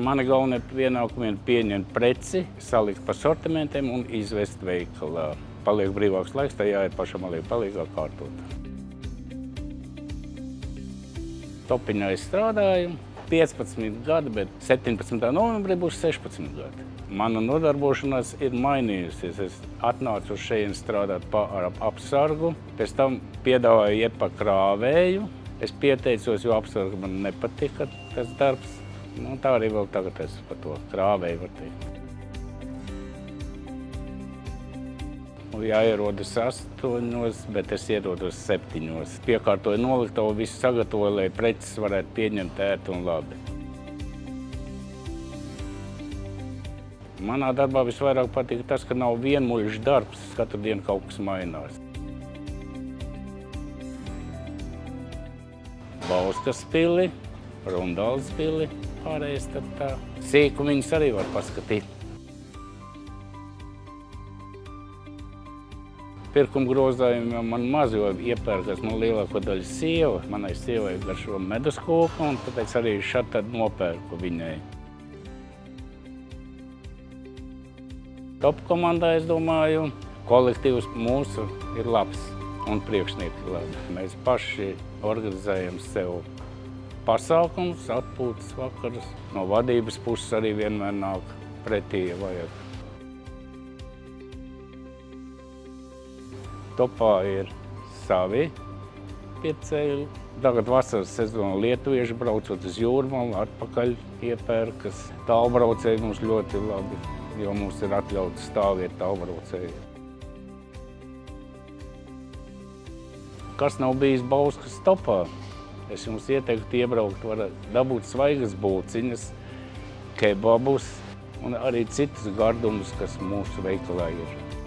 Mani galvenie pienākumi ir pieņemt preci, salikt pa sortimentiem un izvest veikalā. Paliek brīvāks laiks, tā jāiet pašam arī palīgā kārtot. Topiņā es strādāju 15 gadi, bet 17. novembrī būs 16 gadi. Mana nodarbošanās ir mainījusies. Es atnācu uz šeit strādāt ar apsargu, pēc tam piedāvāju iet pa krāvēju. Es pieteicos, jo apsargu man nepatika tas darbs. Nu, tā arī vēl tagad es par to krāvēju var teikt. Jāierodas 8, bet es ierodos 7. Piekārtoju noliktavu, visu sagatavoju, lai preces varētu pieņemt ērti un labi. Manā darbā visvairāk patīk tas, ka nav vienmuļš darbs, katru dienu kaut kas mainās. Bauskas pili, Rundāles pili, pārējais tad tā. Sīkumiņas arī var paskatīt. Pirkuma grozājumā man maz, jo iepērkas man lielāko daļu sieva. Manai sievai garšo meduskoku, un tāpēc arī šad tad nopērku viņai. Top komandā, es domāju, kolektīvs mūsu ir labs un priekšnieki ir labi. Mēs paši organizējam sev pasākumus, atpūtas vakarus. No vadības puses arī vienmēr nāk pretī, ja vajag. Topā ir savi pieceļi. Tagad vasaras sezona lietuvieši braucot uz Jūrmalu, atpakaļ iepērkas. Tālbraucēji mums ļoti labi, jo mums ir atļauts stāvvieta tālbraucēji. Kas nav bijis Bauskas topā, es jums ieteiktu iebraukt, varat dabūt svaigas būciņas, kebabus un arī citus gardumus, kas mūsu veikalā ir.